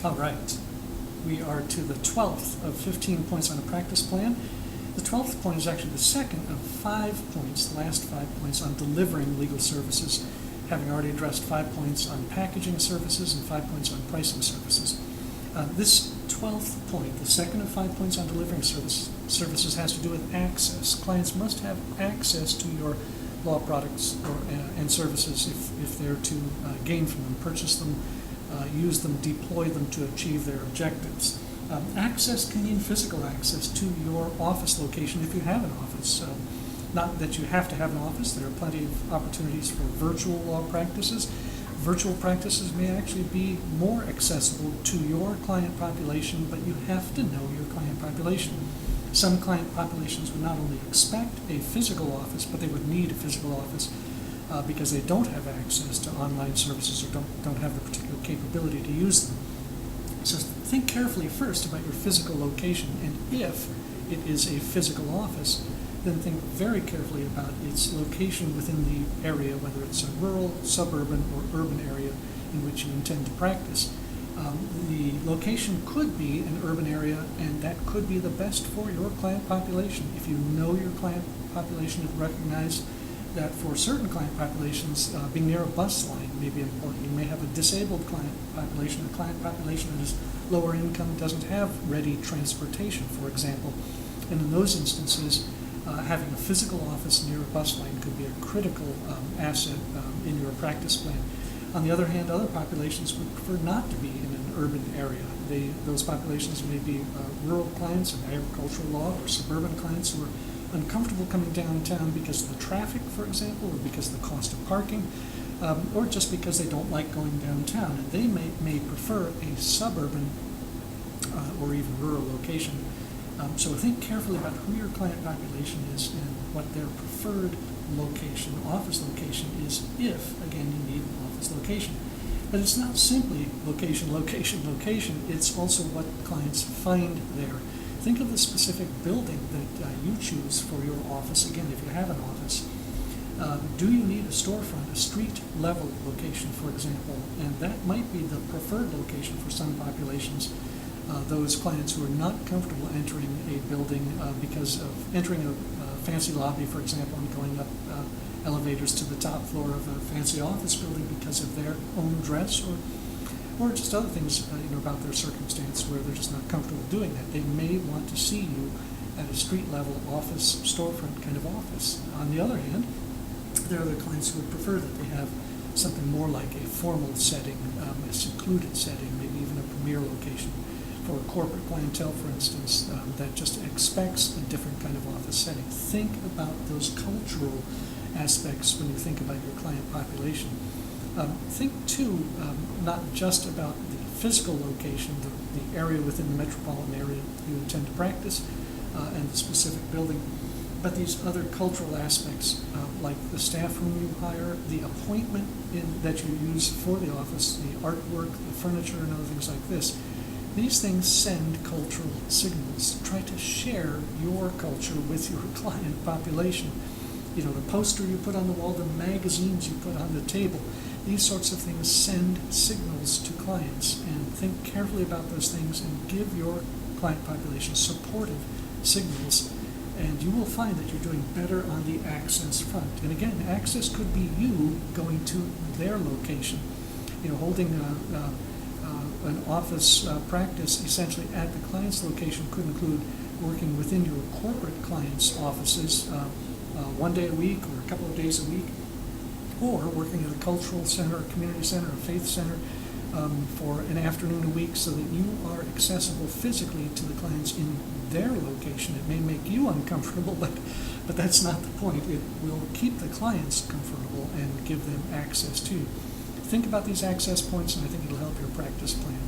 All right. We are to the 12th of 15 points on a practice plan. The 12th point is actually the second of 5 points, the last 5 points on delivering legal services, having already addressed 5 points on packaging services and 5 points on pricing services. This 12th point, the second of 5 points on delivering services, has to do with access. Clients must have access to your law products and services if they're to gain from them, purchase them, use them, deploy them to achieve their objectives. Access can mean physical access to your office location if you have an office. Not that you have to have an office. There are plenty of opportunities for virtual law practices. Virtual practices may actually be more accessible to your client population, but you have to know your client population. Some client populations would not only expect a physical office, but they would need a physical office because they don't have access to online services or don't have the particular capability to use them. So think carefully first about your physical location, and if it is a physical office, then think very carefully about its location within the area, whether it's a rural, suburban, or urban area in which you intend to practice. The location could be an urban area, and that could be the best for your client population. If you know your client population and recognize that for certain client populations, being near a bus line may be important. You may have a disabled client population, a client population that is lower income, doesn't have ready transportation, for example. And in those instances, having a physical office near a bus line could be a critical asset in your practice plan. On the other hand, other populations would prefer not to be in an urban area. Those populations may be rural clients in agricultural law, or suburban clients who are uncomfortable coming downtown because of the traffic, for example, or because of the cost of parking, or just because they don't like going downtown. And they may prefer a suburban or even rural location. So think carefully about who your client population is and what their preferred location, office location is, if, again, you need an office location. But it's not simply location, location, location. It's also what clients find there. Think of the specific building that you choose for your office. Again, if you have an office, do you need a storefront, a street level location, for example? And that might be the preferred location for some populations. Those clients who are not comfortable entering a building because of entering a fancy lobby, for example, and going up elevators to the top floor of a fancy office building because of their own dress or just other things about their circumstance where they're just not comfortable doing that. They may want to see you at a street level office, storefront kind of office. On the other hand, there are other clients who would prefer that they have something more like a formal setting, a secluded setting, maybe even a premier location. For a corporate clientele, for instance, that just expects a different kind of office setting. Think about those cultural aspects when you think about your client population. Think, too, not just about the physical location, the area within the metropolitan area you intend to practice, and the specific building, but these other cultural aspects, like the staff whom you hire, the appointment that you use for the office, the artwork, the furniture, and other things like this. These things send cultural signals. Try to share your culture with your client population. The poster you put on the wall, the magazines you put on the table, these sorts of things send signals to clients. And think carefully about those things and give your client population supportive signals. And you will find that you're doing better on the access front. And again, access could be you going to their location, holding an office practice essentially at the client's location could include working within your corporate clients' offices one day a week or a couple of days a week, or working at a cultural center, a community center, a faith center for an afternoon a week so that you are accessible physically to the clients in their location. It may make you uncomfortable, but that's not the point. It will keep the clients comfortable and give them access to you. Think about these access points, and I think it'll help your practice plan.